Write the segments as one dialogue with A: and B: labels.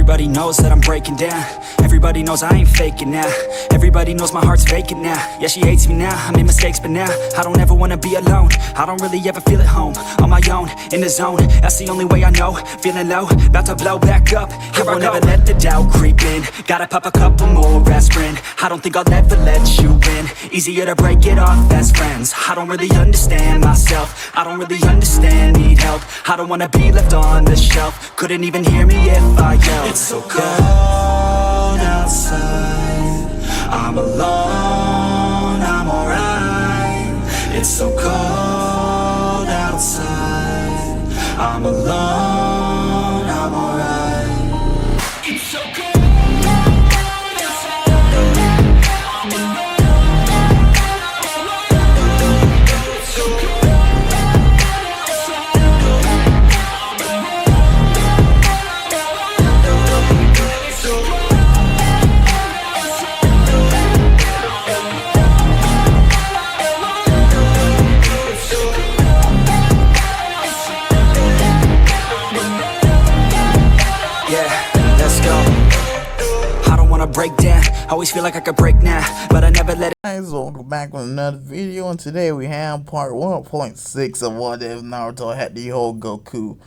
A: Everybody knows that I'm breaking down. Everybody knows I ain't faking now. Everybody knows my heart's vacant now. Yeah, she hates me now, I made mistakes, but now I don't ever wanna be alone. I don't really ever feel at home. On my own, in the zone, that's the only way I know. Feeling low, about to blow back up. Here I won't ever let the doubt creep in. Gotta pop a couple more aspirin. I don't think I'll ever let you in. Easier to break it off as friends. I don't really understand myself. I don't really understand, need help. I don't wanna be left on the shelf. Couldn't even hear me if I yelled. It's so cold outside, I'm alone, I'm alright. It's so cold outside, I'm alone, I'm alright. It's so cold. Break down, always feel like I could break now, but I never let it.
B: Guys, welcome back with another video, and today we have part 1.6 of What If Naruto Had the Hōgyoku.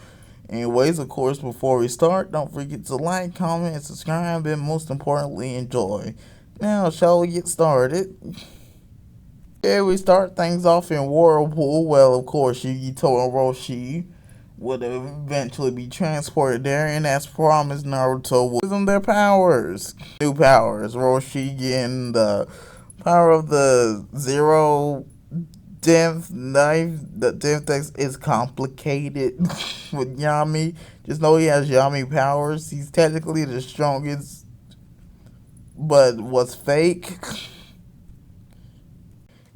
B: Anyways, of course, before we start, don't forget to like, comment, and subscribe, and most importantly, enjoy. Now, shall we get started? Yeah, we start things off in Whirlpool. Well, of course, Yugito and Roshi would eventually be transported there, and as promised, Naruto would give them their powers. New powers. Roshi getting the power of the zero depth knife. The depth is complicated with Yami. Just know he has Yami powers. He's technically the strongest, but what's fake.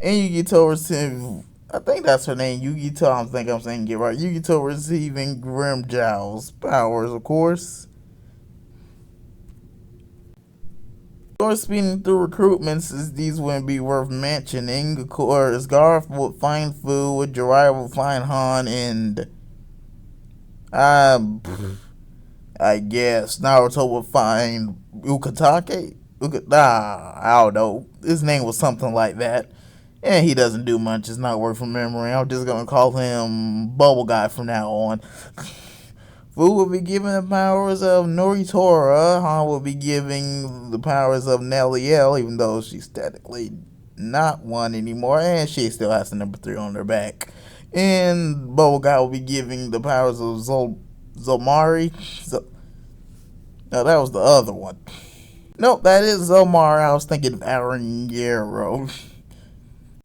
B: And Yugito received, I think that's her name, Yugito, I think I'm saying it right. Yugito receiving Grimmjow's powers, of course. Of course, speeding through recruitments, these wouldn't be worth mentioning. Of course, Garth would find Fu, Jiraiya would find Han, and I guess Naruto would find Ukitake. I don't know. His name was something like that. And he doesn't do much. It's not worth remembering. I'm just going to call him Bubble Guy from now on. Fu will be given the powers of Noritora. Han will be giving the powers of Nelliel, even though she's technically not one anymore. And she still has the number 3 on her back. And Bubble Guy will be giving the powers of Zomari. No, that was the other one. Nope, that is Zomari. I was thinking of Aaron Yarrow.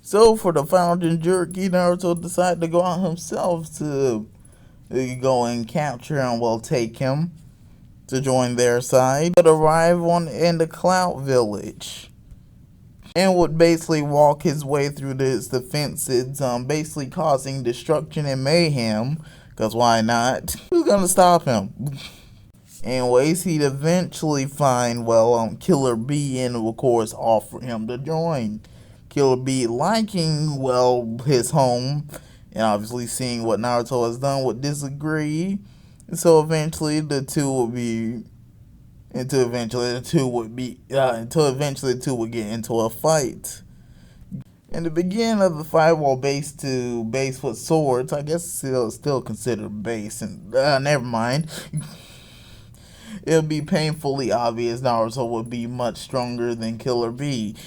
B: So, for the founding jerky, Naruto decided to go out himself to go and capture and, well, take him to join their side. Would arrive in the Cloud Village and would basically walk his way through his defenses, basically causing destruction and mayhem, because why not? Who's gonna stop him? Anyways, he'd eventually find, well, Killer B and, of course, offer him to join. Killer B liking, well, his home, and obviously seeing what Naruto has done would disagree. And so eventually the two would get into a fight. In the beginning of the fight, while base to base with swords, I guess still considered base, and never mind. It'll be painfully obvious Naruto would be much stronger than Killer B.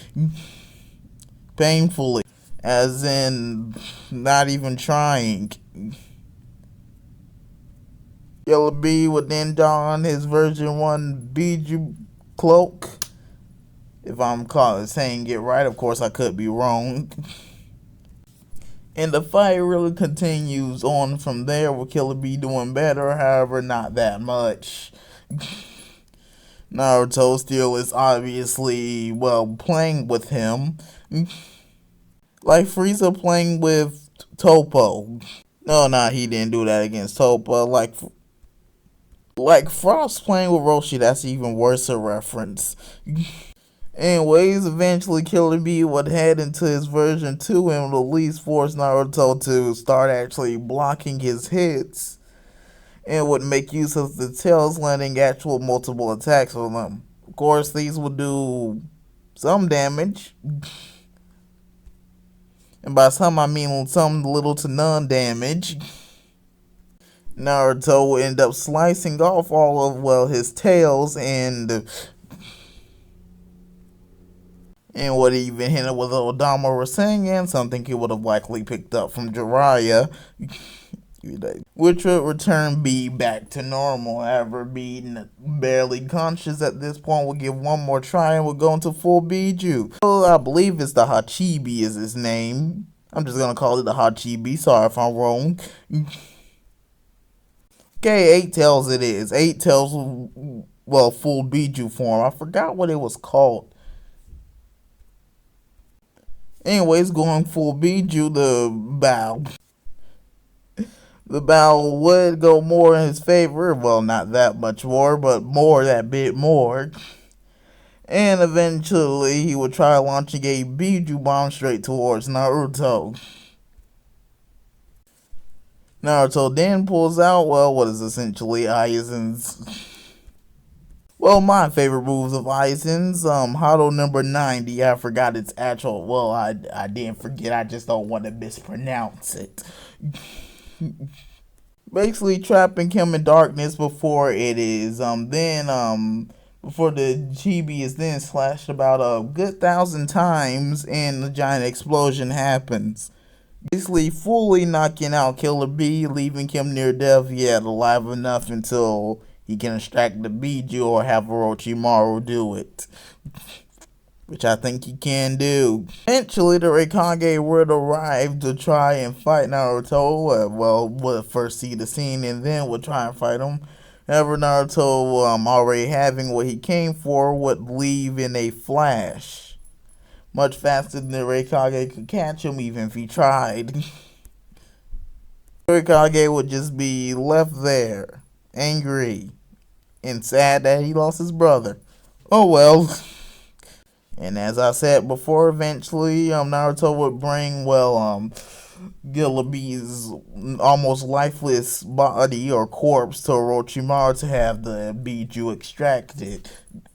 B: Painfully, as in not even trying. Killer B would then don his version 1 Biju cloak. If I'm saying it right, of course I could be wrong. And the fight really continues on from there, with Killer B doing better, however not that much. Naruto still is obviously, well, playing with him. Like Frieza playing with Toppo. No, he didn't do that against Toppo. Like Frost playing with Roshi, that's even worse a reference. Anyways, eventually Killer B would head into his version 2 and at least force Naruto to start actually blocking his hits. and would make use of the tails, landing actual multiple attacks on them. Of course, these would do some damage, and by some I mean some little to none damage. Naruto would end up slicing off all of, well, his tails and would even hit it with Odama Rasengan, something he would have likely picked up from Jiraiya, which would return B back to normal. However, B barely conscious at this point will give one more try and will go into full Biju. Well, I believe it's the Hachibi is his name. I'm just gonna call it the Hachibi, sorry if I'm wrong. Okay, 8 Tails it is. 8 Tails, well, full Biju form. I forgot what it was called. Anyways, going full Biju, the bow would go more in his favor. Well, not that much more, but more, that bit more. And eventually, he would try launching a Biju bomb straight towards Naruto. Naruto then pulls out, well, what is essentially Aizen's, well, my favorite moves of Aizen's, Hado number 90. I forgot its actual, well, I didn't forget, I just don't want to mispronounce it. Basically trapping him in darkness before it is, before the chibi is then slashed about a good 1,000 times and the giant explosion happens. Basically fully knocking out Killer B, leaving him near death yet alive enough until he can extract the Biju or have Orochimaru do it, which I think he can do. Eventually, the Raikage would arrive to try and fight Naruto. Well, would first see the scene and then would try and fight him. However, Naruto, already having what he came for, would leave in a flash, much faster than the Raikage could catch him, even if he tried. The Raikage would just be left there, angry and sad that he lost his brother. Oh well. And as I said before, eventually Naruto would bring, well, Gillaby's almost lifeless body or corpse to Orochimaru to have the Biju extracted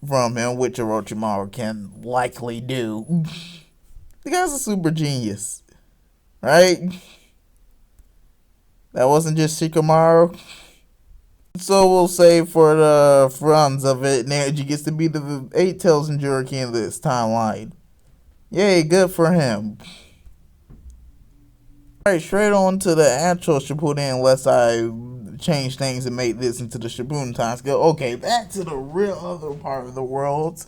B: from him, which Orochimaru can likely do. The guy's a super genius, right? That wasn't just Shikamaru. So we'll say for the fronts of it, Neji gets to be the 8 Tails Jinchuriki in this timeline. Yay, good for him. Alright, straight on to the actual Shippuden, unless I change things and make this into the Shippuden time scale. Okay, back to the real other part of the world.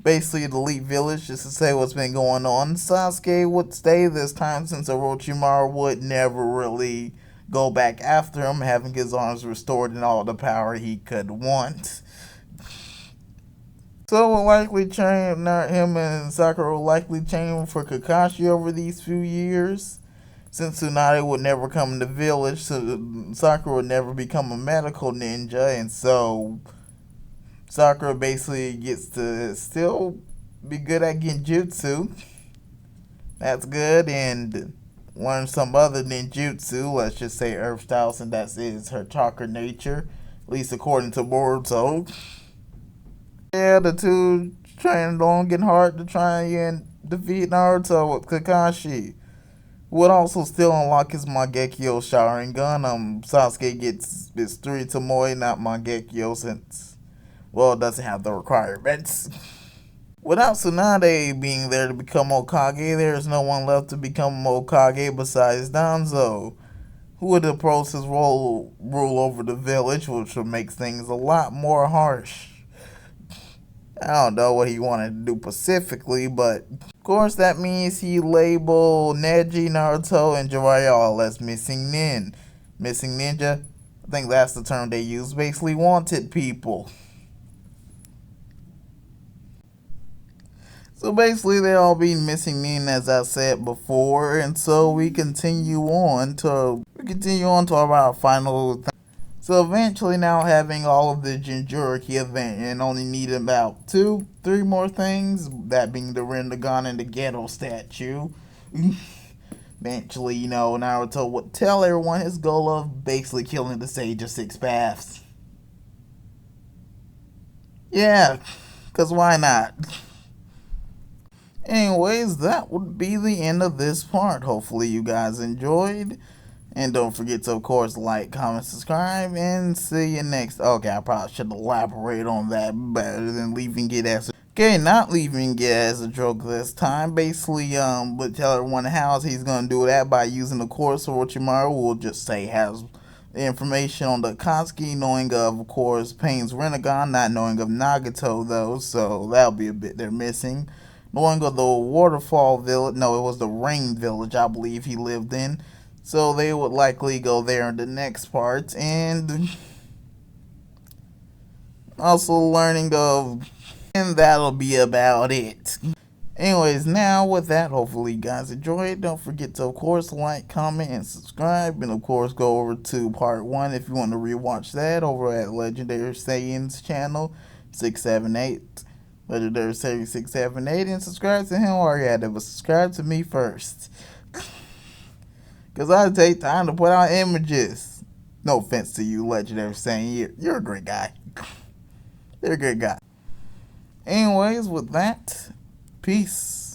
B: Basically the Elite Village, just to say what's been going on. Sasuke would stay this time since Orochimaru would never really go back after him, having his arms restored and all the power he could want. So will likely train, him and Sakura will likely train for Kakashi over these few years. Since Tsunade would never come in the village, so Sakura would never become a medical ninja, and so Sakura basically gets to still be good at Genjutsu. That's good, and learn some other ninjutsu, let's just say earth styles, and that is her chakra nature, at least according to Boruto. Yeah, the two trained long and hard to try and defeat Naruto with Kakashi. Would also still unlock his Mangekyo Sharingan. Sasuke gets his 3 Tomoe, not Mangekyo, since, well, it doesn't have the requirements. Without Tsunade being there to become Hokage, there is no one left to become Hokage besides Danzo, who would oppose his rule over the village, which would make things a lot more harsh. I don't know what he wanted to do specifically, but of course that means he labeled Neji, Naruto, and Jiraiya all as missing nin. Missing ninja? I think that's the term they use. Basically wanted people. So basically, they all be missing nin, as I said before, and so we continue on to our final thing. So eventually, now having all of the Jinchuriki event and only need about 2-3 more things, that being the Rinnegan and the Ghetto statue. Eventually, Naruto would tell everyone his goal of basically killing the Sage of Six Paths. Yeah, because why not? Anyways, that would be the end of this part. Hopefully you guys enjoyed. And don't forget to, of course, like, comment, subscribe, and see you next. Okay, I probably should elaborate on that better than leaving it as a... Okay, not leaving it as a joke this time. Basically, would tell everyone how he's gonna do that by using the course Orochimaru will just say has the information on the Akatsuki, knowing of course, Pain's Rinnegan, not knowing of Nagato, though, so that'll be a bit they're missing. Knowing of the Waterfall Village, no, it was the Rain Village, I believe he lived in. So they would likely go there in the next part, and also learning of, and that'll be about it. Anyways, now with that, hopefully you guys enjoy it. Don't forget to, of course, like, comment, and subscribe. And, of course, go over to part 1 if you want to rewatch that over at Legendary Saiyan's channel, 678. Legendary Saiyan 678. And subscribe to him while you're at it, but subscribe to me first. Because I take time to put out images. No offense to you, Legendary Saiyan. You're a great guy. You're a good guy. Anyways, with that, peace.